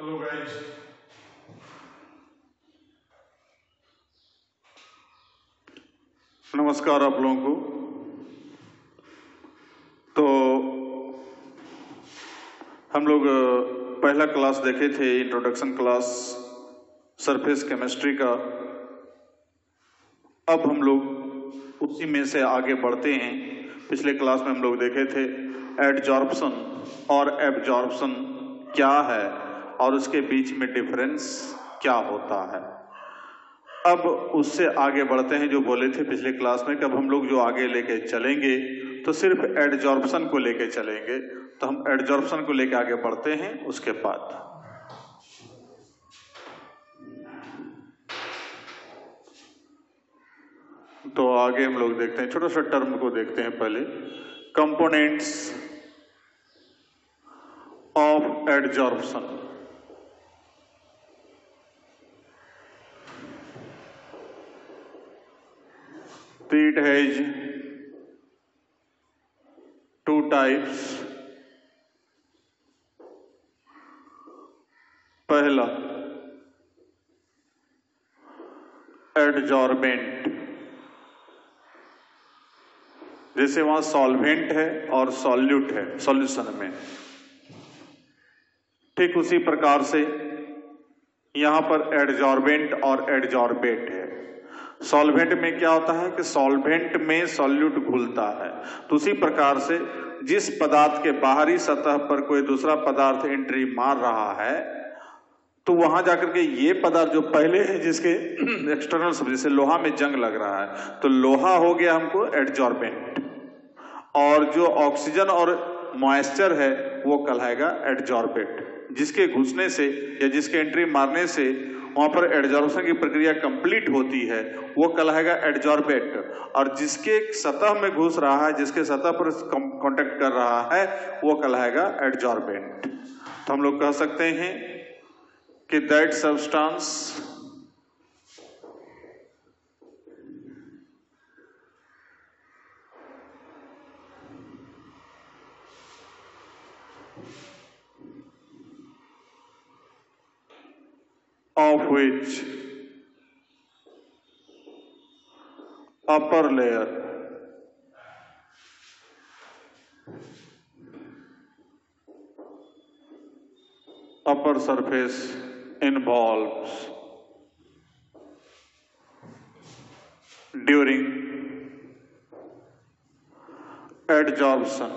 Hello guys, नमस्कार आप लोगों को। तो हम लोग पहला क्लास देखे थे, इंट्रोडक्शन क्लास सरफेस केमिस्ट्री का। अब हम लोग उसी में से आगे बढ़ते हैं। पिछले क्लास में हम लोग देखे थे एडजॉर्प्शन और एब्जॉर्प्शन क्या है और उसके बीच में डिफरेंस क्या होता है। अब उससे आगे बढ़ते हैं, जो बोले थे पिछले क्लास में कि अब हम लोग जो आगे लेके चलेंगे तो सिर्फ एडजॉर्प्शन को लेके चलेंगे। तो हम एडजॉर्प्शन को लेके आगे बढ़ते हैं। उसके बाद तो आगे हम लोग देखते हैं, छोटा सा टर्म को देखते हैं पहले, कंपोनेंट्स ऑफ एडजॉर्प्शन। तो it has two types। पहला एडजॉर्बेंट, जैसे वहां सॉल्वेंट है और सॉल्यूट है सॉल्यूशन में, ठीक उसी प्रकार से यहां पर एडजॉर्बेंट और एडजॉर्बेट है। सॉल्वेंट में क्या होता है कि सॉल्वेंट में सॉल्यूट घुलता है। तो उसी प्रकार से जिस पदार्थ के बाहरी सतह पर कोई दूसरा पदार्थ एंट्री मार रहा है तो वहां जाकर के ये पदार्थ जो पहले है, जिसके एक्सटर्नल सब, जैसे लोहा में जंग लग रहा है तो लोहा हो गया हमको एडजॉर्बेंट, और जो ऑक्सीजन और मॉइस्चर है वो कहलाएगा एडजॉर्बेट। जिसके घुसने से या जिसके एंट्री मारने से वहां पर एडजॉर्प्शन की प्रक्रिया कंप्लीट होती है वो कहलाएगा एडजॉर्बेट। और जिसके सतह में घुस रहा है, जिसके सतह पर कांटेक्ट कर रहा है वो कहलाएगा एडजॉर्बेंट। तो हम लोग कह सकते हैं कि that substance of which upper layer upper surface involves during adsorption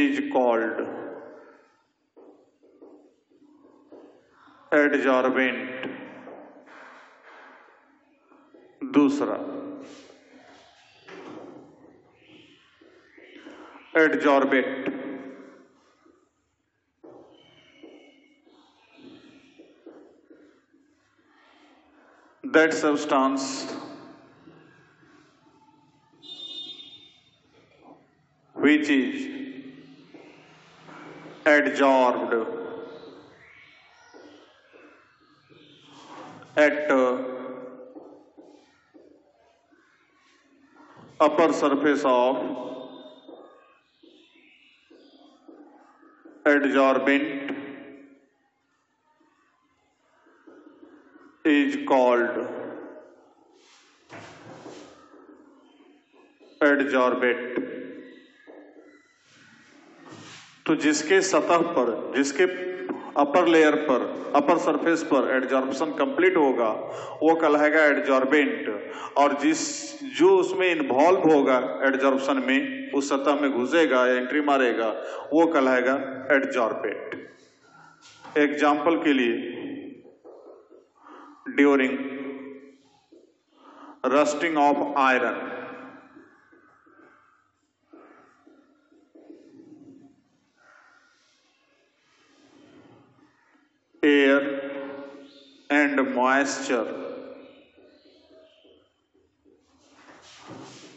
is called adsorbent. दूसरा adsorbate, that substance which is adsorbed at upper surface of adsorbent is called adsorbate। तो जिसके सतह पर, जिसके अपर लेयर पर, अपर सरफेस पर adsorption complete होगा वो कहलाएगा एडजॉर्बेंट, और जो उसमें इन्वॉल्व होगा एडजॉर्प्शन में, उस सतह में घुसेगा या एंट्री मारेगा वो कहलाएगा एडजॉर्बेट। एग्जाम्पल के लिए, during rusting of iron, air and moisture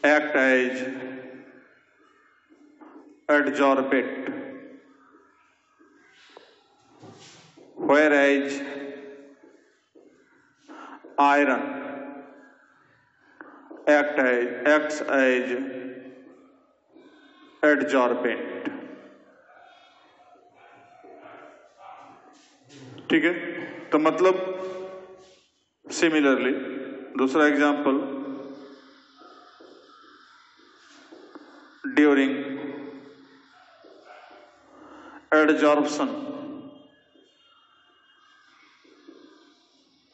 act as adsorbate, whereas iron acts as adsorbent। ठीक है। तो मतलब सिमिलरली दूसरा example, during adsorption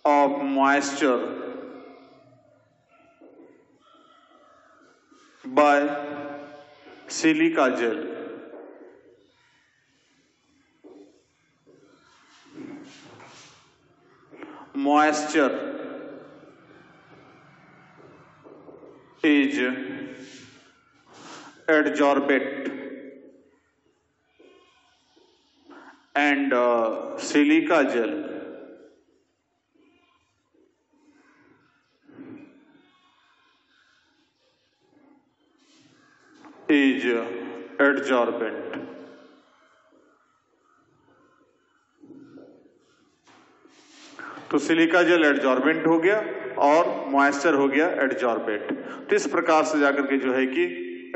of moisture by silica gel, moisture is adsorbate and silica gel is adsorbent। तो silica gel adsorbent हो गया और moisture हो गया एडजॉर्बेंट। तो इस प्रकार से जाकर के जो है कि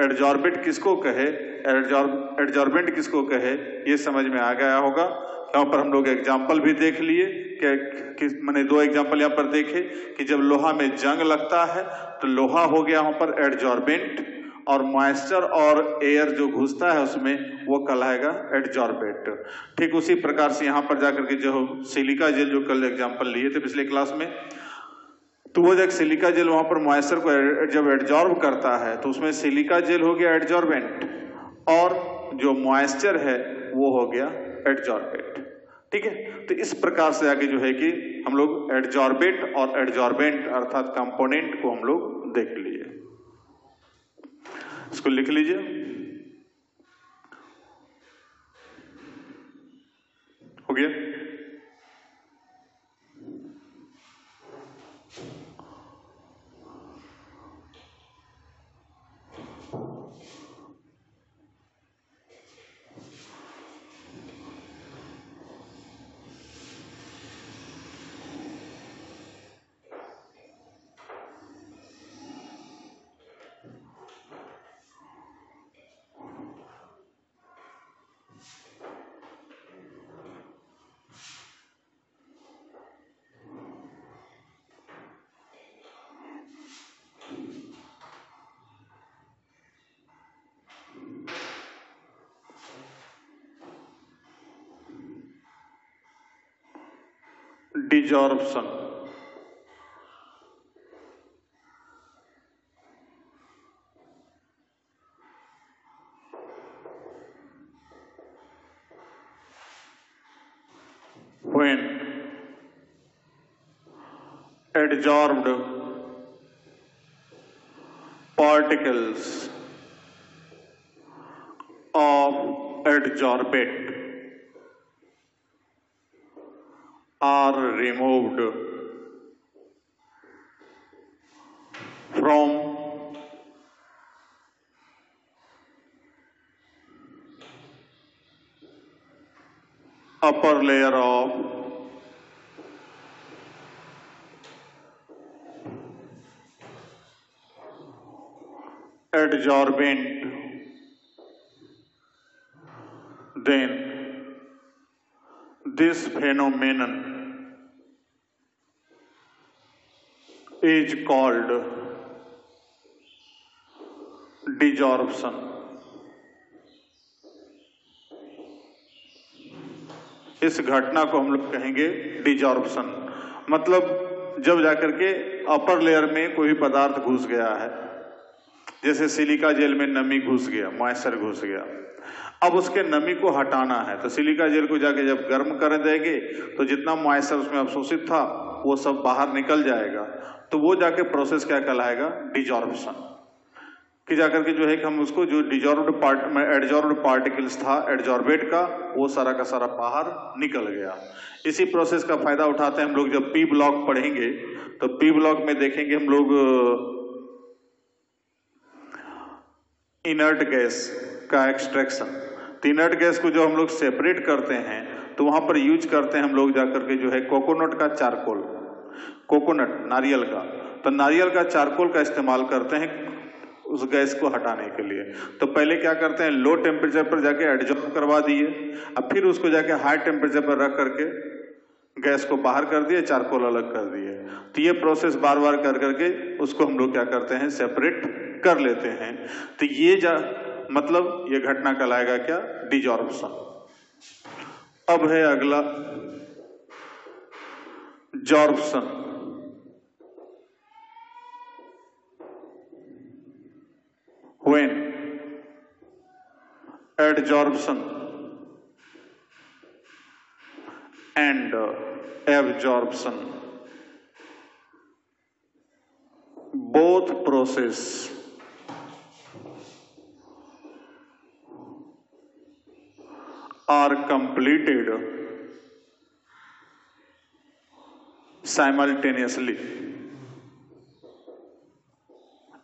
एडजॉर्बेंट किसको कहे, एडजॉर्बेंट किसको कहे, ये समझ में आ गया होगा। यहाँ पर हम लोग एग्जाम्पल भी देख लिए कि मैंने 2 एग्जाम्पल यहाँ पर देखे कि जब लोहा में जंग लगता है तो लोहा हो गया वहां पर एडजॉर्बेंट और मॉइस्चर और एयर जो घुसता है उसमें वो कहलाएगा एडजॉर्बेंट। ठीक उसी प्रकार से यहाँ पर जाकर के जो सिलिका जेल जो कल एग्जाम्पल लिए थे पिछले क्लास में, तो वो जब सिलिका जेल वहां पर मॉइस्चर को जब एडजॉर्ब करता है तो उसमें सिलिका जेल हो गया एडजॉर्बेंट और जो मॉइस्चर है वो हो गया एडजॉर्बेंट। ठीक है। तो इस प्रकार से आगे जो है कि हम लोग एडजॉर्बेंट और एडजॉर्बेंट अर्थात कंपोनेंट को हम लोग देख लिए। इसको लिख लीजिए। हो गया। Desorption, when adsorbed particles of adsorbate are removed from upper layer of adsorbent, then this phenomenon is called desorption। इस घटना को हम लोग कहेंगे डिजॉर्प्शन। मतलब जब जाकर के अपर लेयर में कोई पदार्थ घुस गया है, जैसे सिलिका जेल में नमी घुस गया, मॉइस्चर घुस गया, अब उसके नमी को हटाना है तो सिलिका जेल को जाके जब गर्म कर देंगे तो जितना मॉइस्चर उसमें अवशोषित था वो सब बाहर निकल जाएगा। तो वो जाके प्रोसेस क्या कहलाएगा, डिजॉर्प्शन। कि जाकर के जो है कि हम उसको जो एडजॉर्ब्ड पार्टिकल्स था एडजॉर्बेट का, वो सारा का सारा बाहर निकल गया। इसी प्रोसेस का फायदा उठाते हैं हम लोग। जब पी ब्लॉक पढ़ेंगे तो पी ब्लॉक में देखेंगे हम लोग इनर्ट गैस का एक्सट्रैक्शन। तो इनर्ट गैस को जो हम लोग सेपरेट करते हैं तो वहां पर यूज करते हैं हम लोग जाकर के जो है कोकोनट का चारकोल, कोकोनट नारियल का, तो नारियल का चारकोल का इस्तेमाल करते हैं उस गैस को हटाने के लिए। तो पहले क्या करते हैं, लो टेम्परेचर पर जाके एडजॉर्ब करवा दिए, अब फिर उसको जाके हाई टेम्परेचर पर रख करके गैस को बाहर कर दिए, चारकोल अलग कर दिए। तो ये प्रोसेस बार बार कर करके उसको हम लोग क्या करते हैं, सेपरेट कर लेते हैं। तो ये मतलब ये घटना कहलाएगा क्या, डिजॉर्प्शन। अब है अगला sorption. When adsorption and absorption both process are completed simultaneously,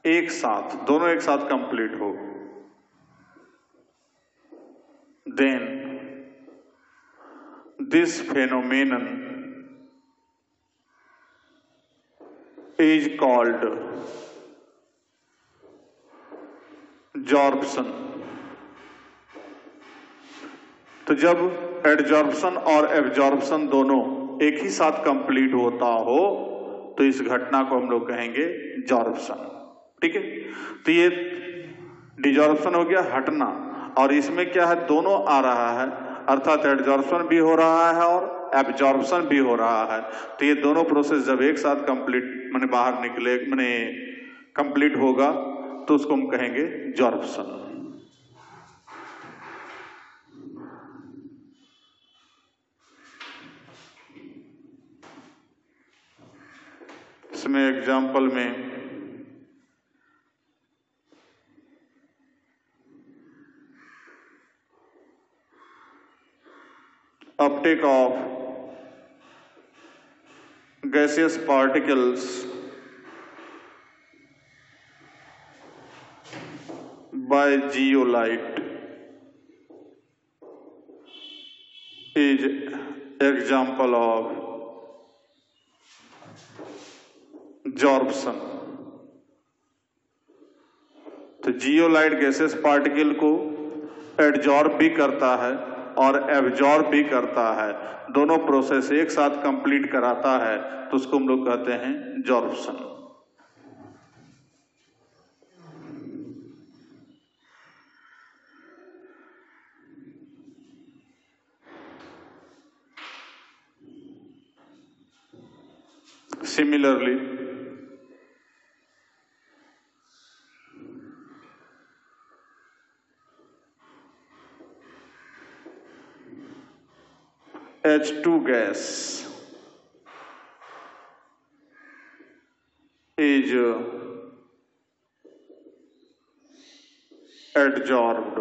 एक साथ, दोनों एक साथ कंप्लीट हो, then this phenomenon is called जॉर्प्शन। तो जब एडजॉर्प्शन और एब्जॉर्प्शन दोनों एक ही साथ कंप्लीट होता हो तो इस घटना को हम लोग कहेंगे जॉर्प्शन। ठीक है, तो ये डिजॉर्प्शन हो गया हटना, और इसमें क्या है, दोनों आ रहा है, अर्थात एडजॉर्प्शन भी हो रहा है और एब्जॉर्प्शन भी हो रहा है। तो ये दोनों प्रोसेस जब एक साथ कंप्लीट माने बाहर निकले माने कंप्लीट होगा तो उसको हम कहेंगे जॉर्प्शन। इसमें एग्जाम्पल में uptake of gaseous particles by zeolite is example of जॉर्प्शन। तो जियोलाइट गैसेस पार्टिकल को एडजॉर्ब भी करता है और एब्जॉर्ब भी करता है, दोनों प्रोसेस एक साथ कंप्लीट कराता है, तो उसको हम लोग कहते हैं sorption. Similarly H2 gas is adsorbed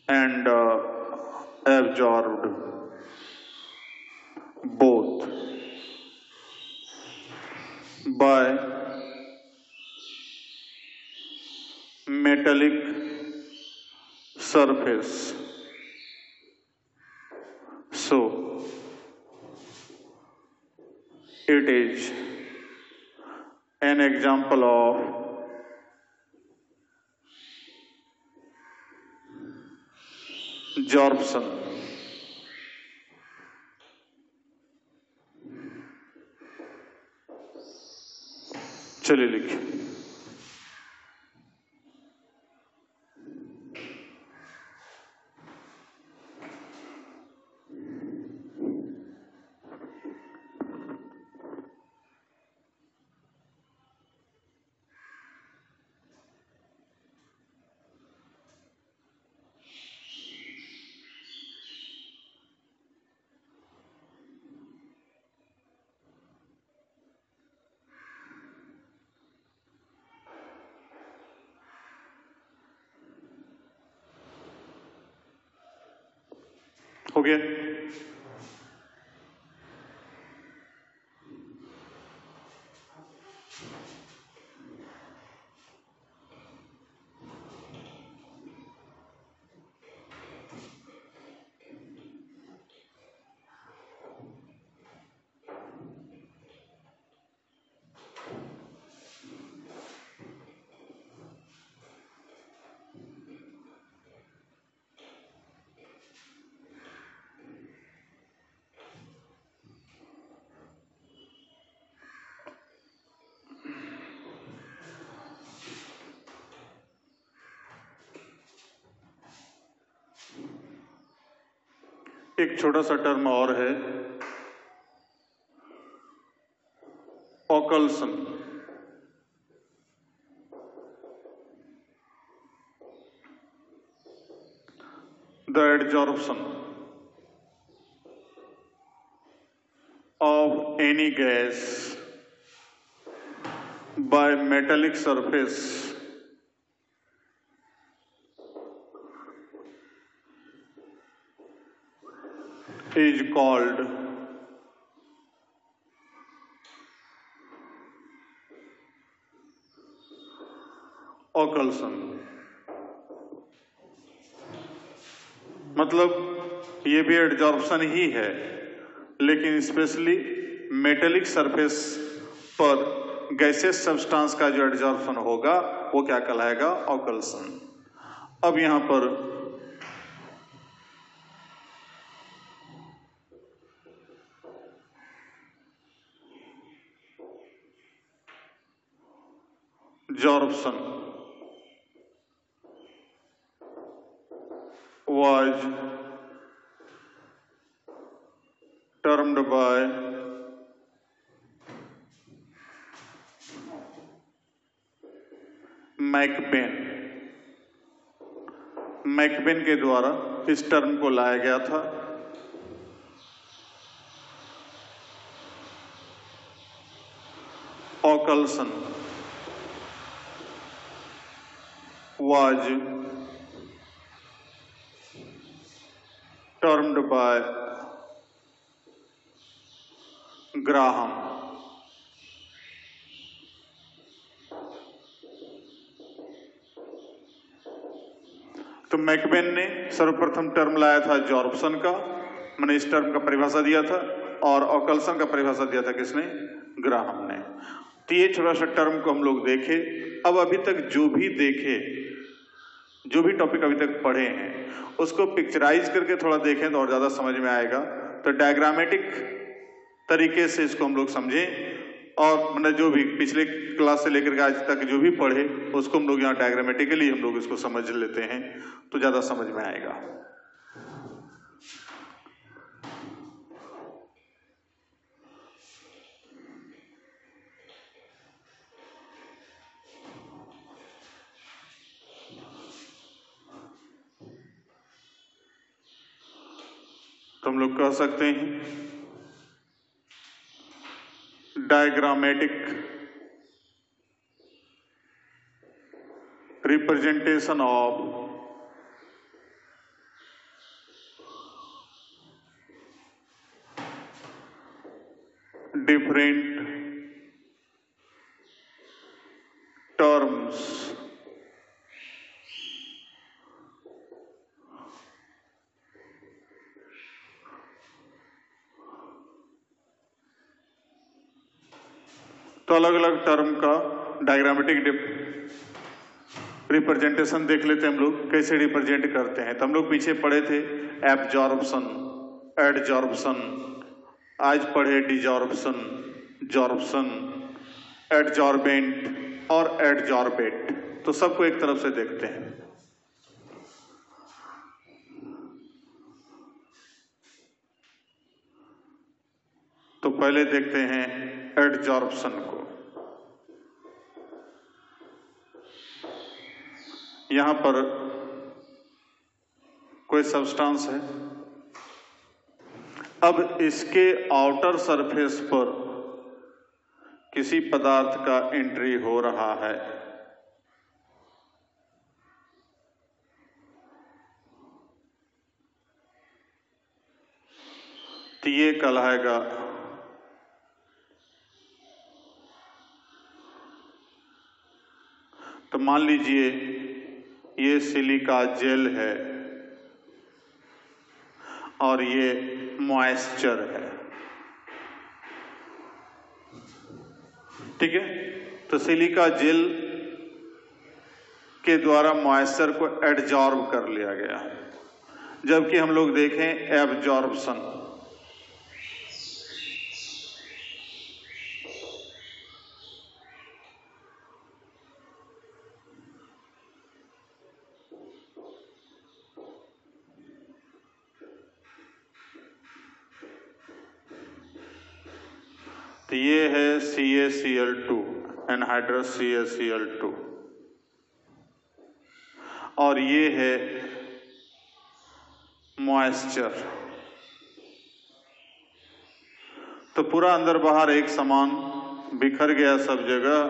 and absorbed both by metallic surface. So it is an example of जॉर्प्शन। चलिए लिखिए। हो गया? एक छोटा सा टर्म और है, occlusion. The adsorption of any gas by metallic surface is called occlusion. मतलब ये भी एडजॉर्प्शन ही है, लेकिन स्पेशली मेटेलिक सरफेस पर गैसेस सब्सटेंस का जो एडजॉर्प्शन होगा वो क्या कहलाएगा? ओकल्सन। अब यहां पर जॉर्प्शन was termed by मैकबेन। मैकबेन के द्वारा इस टर्म को लाया गया था। ओकल्सन was termed by ग्राहम। तो मैकबेन ने सर्वप्रथम टर्म लाया था जॉर्प्सन का, मैंने इस टर्म का परिभाषा दिया था, और ओकल्सन का परिभाषा दिया था किसने? ग्राहम ने। तो ये छोटा सा टर्म को हम लोग देखे। अब अभी तक जो भी देखे, जो भी टॉपिक अभी तक पढ़े हैं, उसको पिक्चराइज करके थोड़ा देखें तो और ज्यादा समझ में आएगा। तो डायग्रामेटिक तरीके से इसको हम लोग समझें, और मैंने जो भी पिछले क्लास से लेकर के आज तक जो भी पढ़े उसको हम लोग यहाँ डायग्रामेटिकली हम लोग इसको समझ लेते हैं तो ज्यादा समझ में आएगा। तो हम लोग कह सकते हैं diagrammatic representation of different terms तो अलग अलग टर्म का डायग्रामेटिक रिप्रेजेंटेशन देख लेते हैं हम लोग कैसे रिप्रेजेंट करते हैं। तो हम लोग पीछे पढ़े थे एब्जॉर्प्शन, एडजॉर्प्शन, आज पढ़े डिजॉर्प्शन, जॉर्प्शन, एडजॉर्बेंट और एडजॉर्बेट। तो सबको एक तरफ से देखते हैं। तो पहले देखते हैं एडजॉर्प्शन को। यहां पर कोई सब्सटेंस है, अब इसके आउटर सरफेस पर किसी पदार्थ का एंट्री हो रहा है, तो ये कहलाएगा तो मान लीजिए ये सिलिका जेल है और ये मॉइस्चर है, ठीक है। तो सिलिका जेल के द्वारा मॉइस्चर को एडजॉर्ब कर लिया गया, जबकि हम लोग देखें एब्जॉर्प्शन, तो ये है CaCl2, एनहाइड्रस CaCl2, और ये है मॉइस्चर। तो पूरा अंदर बाहर एक समान बिखर गया सब जगह,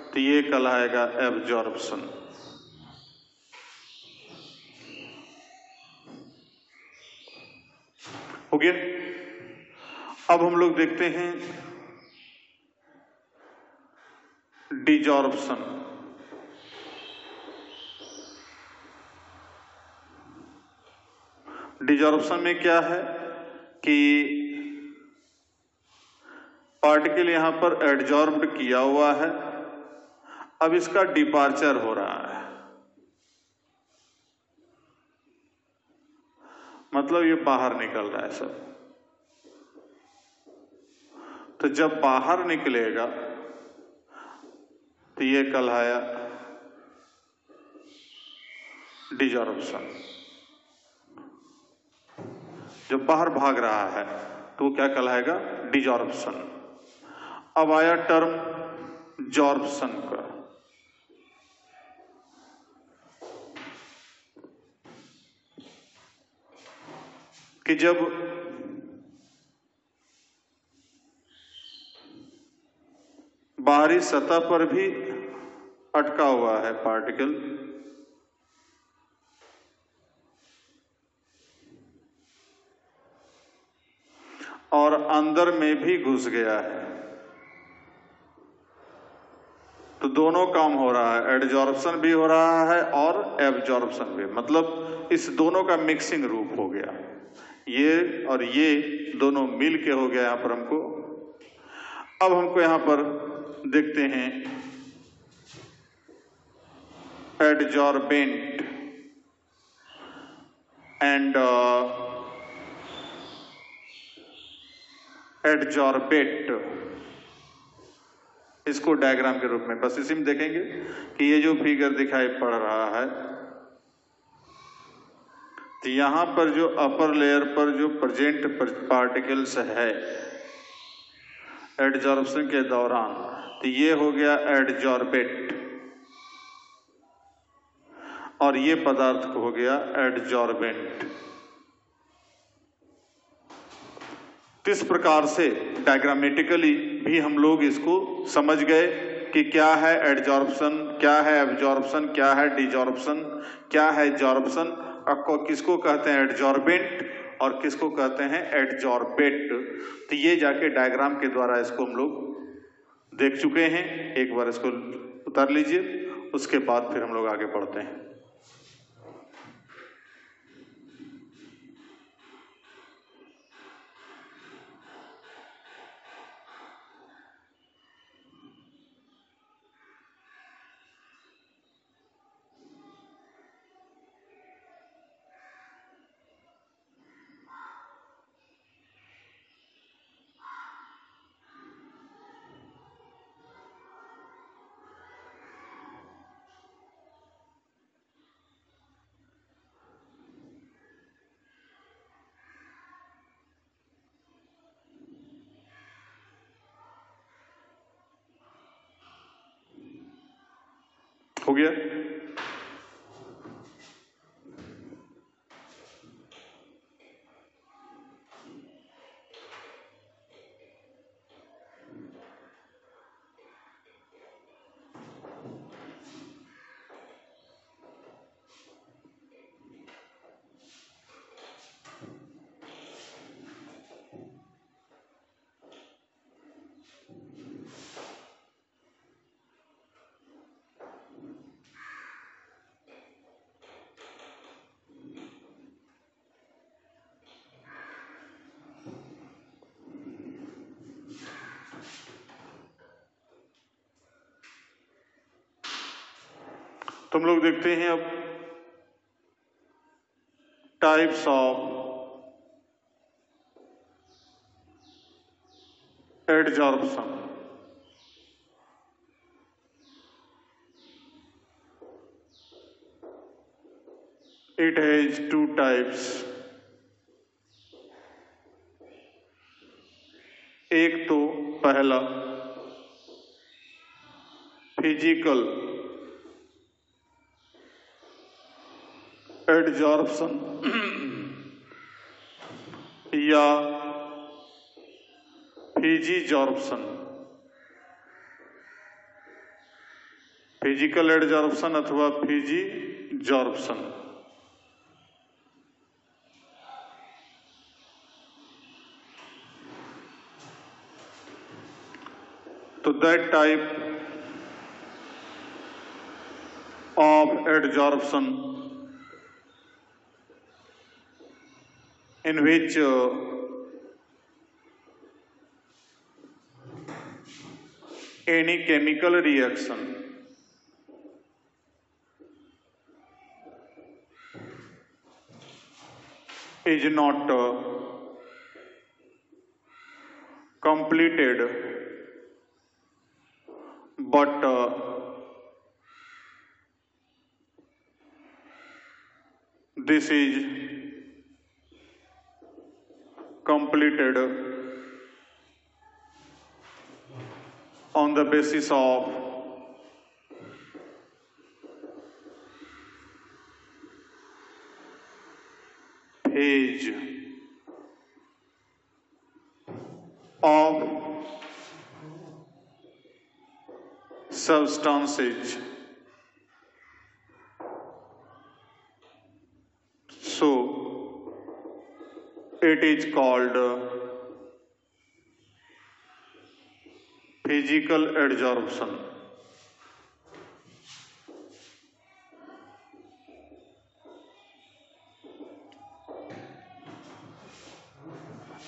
तो ये कहलाएगा एब्जॉर्प्शन। हो गया। अब हम लोग देखते हैं डिजॉर्प्शन। डिजॉर्प्शन में क्या है कि पार्टिकल यहां पर एडजॉर्ब्ड किया हुआ है, अब इसका डिपार्चर हो रहा है, मतलब ये बाहर निकल रहा है सब। तो जब बाहर निकलेगा तो ये कहलाया डिजॉर्प्शन। जब बाहर भाग रहा है तो वो क्या कहलाएगा? डिजॉर्प्शन। अब आया टर्म जॉर्प्शन का। कि जब बाहरी सतह पर भी अटका हुआ है पार्टिकल, और अंदर में भी घुस गया है, तो दोनों काम हो रहा है, एडजॉर्प्शन भी हो रहा है और एब्जॉर्प्शन भी। मतलब इस दोनों का मिक्सिंग रूप हो गया, ये और ये दोनों मिल के हो गया यहां पर हमको। अब हमको यहां पर देखते हैं एडजॉर्बेंट एंड एडजॉर्बेट, इसको डायग्राम के रूप में बस इसी में देखेंगे कि ये जो फिगर दिखाई पड़ रहा है, तो यहां पर जो अपर लेयर पर जो प्रेजेंट पार्टिकल्स है एडजॉर्प्शन के दौरान, तो ये हो गया एडजॉर्बेट, और ये पदार्थ हो गया एडजॉर्बेंट। इस प्रकार से डायग्रामेटिकली भी हम लोग इसको समझ गए कि क्या है एडजॉर्प्शन, क्या है एब्जॉर्प्शन, क्या है डिजॉर्प्शन, क्या है जॉर्प्शन, किसको कहते हैं एडजॉर्बेंट और किसको कहते हैं एडजॉर्बेट। तो ये जाके डायग्राम के द्वारा इसको हम लोग देख चुके हैं। एक बार इसको उतार लीजिए, उसके बाद फिर हम लोग आगे बढ़ते हैं। हो गया। तुम लोग देखते हैं अब types of adsorption. It has two types. एक तो पहला फिजिकल एडजॉर्प्शन या फिजीजॉर्प्शन। फिजिकल एडजॉर्प्शन अथवा फिजीजॉर्प्शन। तो that type of adsorption in which any chemical reaction is not completed but this is completed on the basis of phase of substances. So it is called physical adsorption.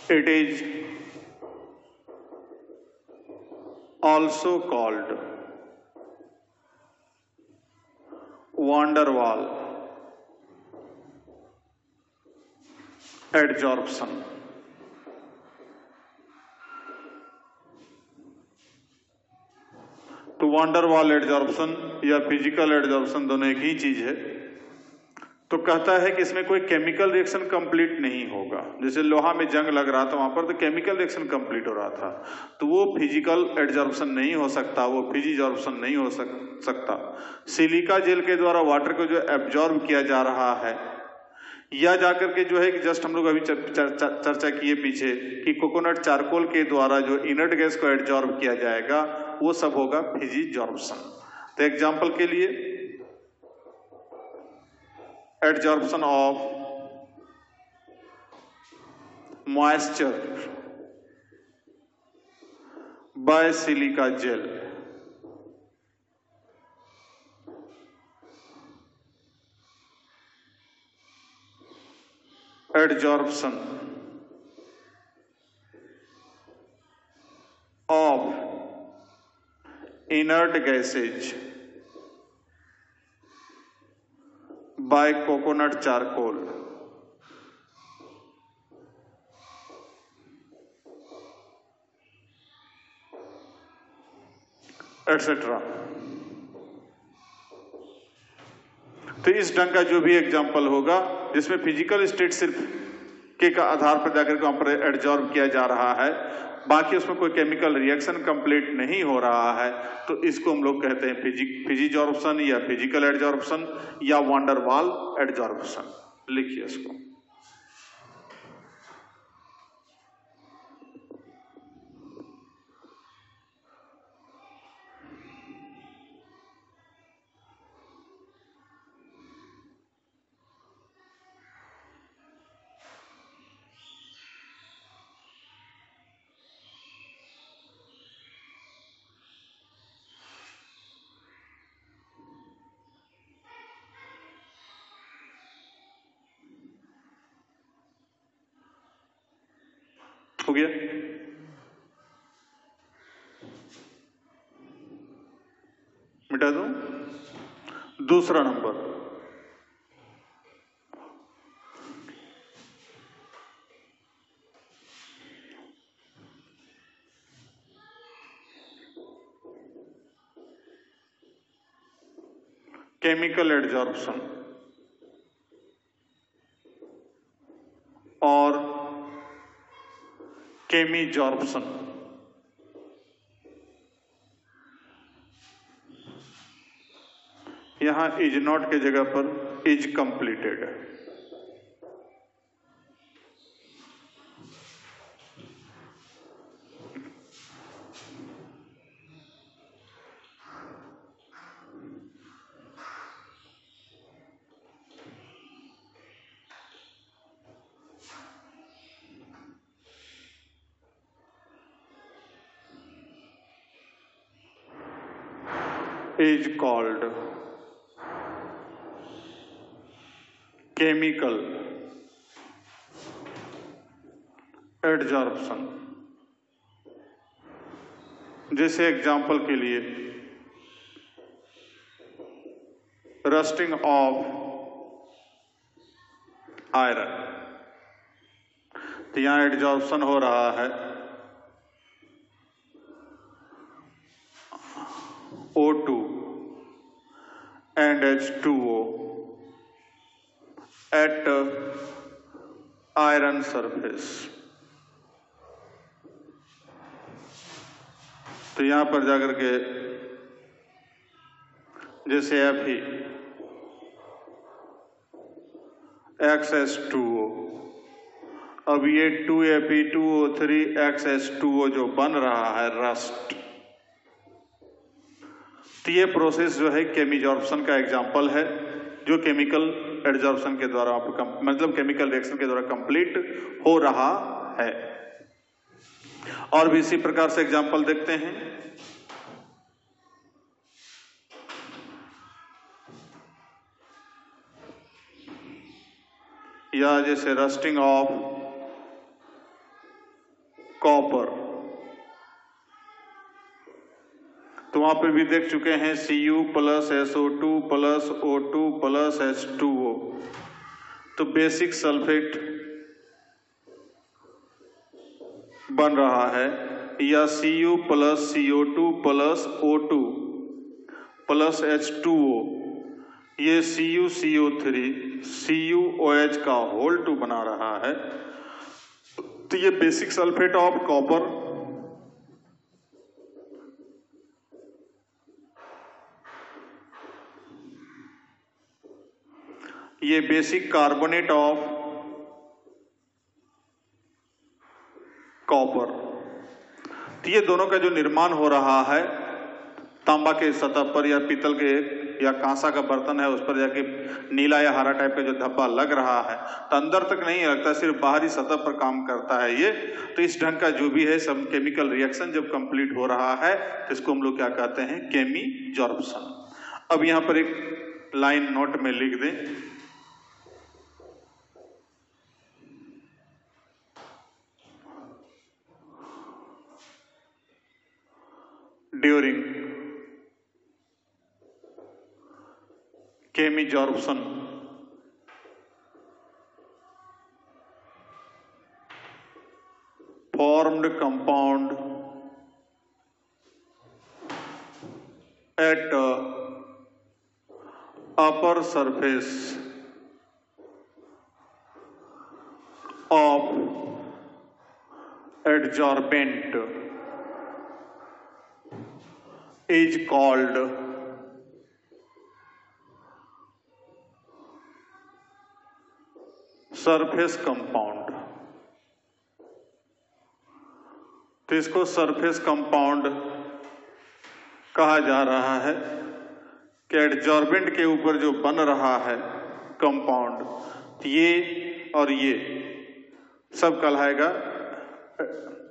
It is also called van der Waal adsorption. तो van der Waal adsorption या physical adsorption दोनों एक ही चीज है। तो कहता है कि इसमें कोई केमिकल रिएक्शन कंप्लीट नहीं होगा। जैसे लोहा में जंग लग रहा था, वहां पर तो केमिकल रिएक्शन कंप्लीट हो रहा था, तो वो फिजिकल एडजॉर्प्शन नहीं हो सकता, वो फिजीजॉर्प्शन नहीं हो सकता। सिलिका जेल के द्वारा वाटर को जो एब्जॉर्ब किया जा रहा है, या जाकर के जो है कि जस्ट हम लोग अभी चर्चा किए पीछे कि कोकोनट चारकोल के द्वारा जो इनर्ट गैस को एब्जॉर्ब किया जाएगा, वो सब होगा फिजीजॉर्प्शन। तो एग्जांपल के लिए adsorption of moisture by silica gel, adsorption of inert gases by coconut charcoal, etc. तो इस ढंग का जो भी एग्जाम्पल होगा जिसमें फिजिकल स्टेट सिर्फ के का आधार पर जाकर के वहां पर एडजॉर्ब किया जा रहा है, बाकी उसमें कोई केमिकल रिएक्शन कंप्लीट नहीं हो रहा है, तो इसको हम लोग कहते हैं फिजीजॉर्प्शन या फिजिकल एडजॉर्प्शन या van der Waal एडजॉर्प्शन। लिखिए इसको। हो गया? मिटा दो। दूसरा नंबर, केमिकल एडजॉर्प्शन और केमीजॉर्प्शन। यहां इज नॉट के जगह पर इज कंप्लीटेड है। is called chemical adsorption। जैसे एग्जाम्पल के लिए रस्टिंग ऑफ आयरन, तो यहां एडजॉर्प्शन हो रहा है O2 and H2O at iron surface। तो यहां पर जाकर के जैसे Fe XH2O, अब ये 2Fe2O3 XH2O जो बन रहा है रस्ट, तो ये प्रोसेस जो है केमिजॉर्प्शन का एग्जाम्पल है, जो केमिकल एडजॉर्प्शन के द्वारा मतलब केमिकल रिएक्शन के द्वारा कंप्लीट हो रहा है। और भी इसी प्रकार से एग्जाम्पल देखते हैं। या जैसे रस्टिंग ऑफ कॉपर, तो वहां पर भी देख चुके हैं Cu plus SO2 plus O2 plus H2O, तो बेसिक सल्फेट बन रहा है। या Cu plus CO2 plus O2 plus H2O, ये CuCO3 CuOH का होल 2 बना रहा है, तो ये बेसिक सल्फेट ऑफ कॉपर ये बेसिक कार्बोनेट ऑफ कॉपर, तो ये दोनों का जो निर्माण हो रहा है तांबा के सतह पर या पीतल के या कांसा का बर्तन है उस पर जाके नीला या हरा टाइप का जो धब्बा लग रहा है, तो अंदर तक नहीं लगता, सिर्फ बाहरी सतह पर काम करता है ये। तो इस ढंग का जो भी है सब केमिकल रिएक्शन जब कंप्लीट हो रहा है तो इसको हम लोग क्या कहते हैं, केमिजॉर्प्शन। अब यहां पर एक लाइन नोट में लिख दें, during chemisorption formed compound at upper surface of adsorbent is called surface compound. तो इसको सरफेस कंपाउंड कहा जा रहा है कि एडजॉर्बेंट के ऊपर जो बन रहा है कंपाउंड, ये और ये सब कहलाएगा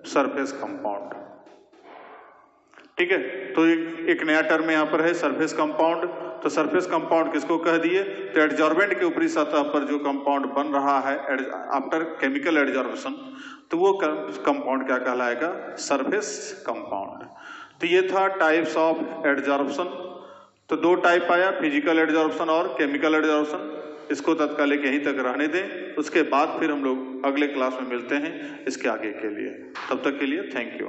सरफेस कंपाउंड। ठीक है, तो एक नया टर्म यहां पर है सरफेस कंपाउंड। तो सरफेस कंपाउंड किसको कह दिए, तो एडजॉर्बेंट के ऊपरी सतह पर जो कंपाउंड बन रहा है आफ्टर केमिकल एडजॉर्प्शन, तो वो कंपाउंड क्या कहलाएगा, सरफेस कंपाउंड। तो ये था टाइप्स ऑफ एडजॉर्प्शन। तो दो टाइप आया, फिजिकल एडजॉर्प्शन और केमिकल एडजॉर्प्शन। इसको तत्काल यहीं तक रहने दें, उसके बाद फिर हम लोग अगले क्लास में मिलते हैं इसके आगे के लिए। तब तक के लिए थैंक यू।